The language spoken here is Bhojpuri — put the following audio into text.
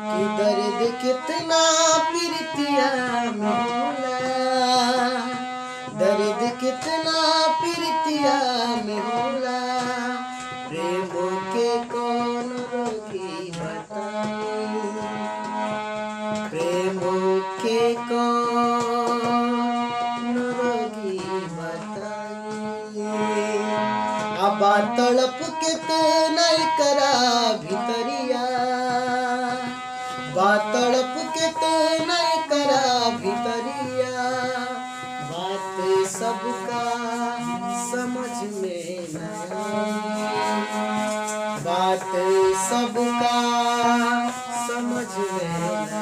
कि दर्द कितना प्रीतिया में होला, दर्द कितना प्रीतिया में होला, प्रेम के कौन रोगी बताई, प्रेम के कौन रोगी बताई। अब तड़प के नहीं करा भितरिया, बात तड़प के नहीं करा भितरिया, बात सबका समझ में न आई, बात सबका समझ में न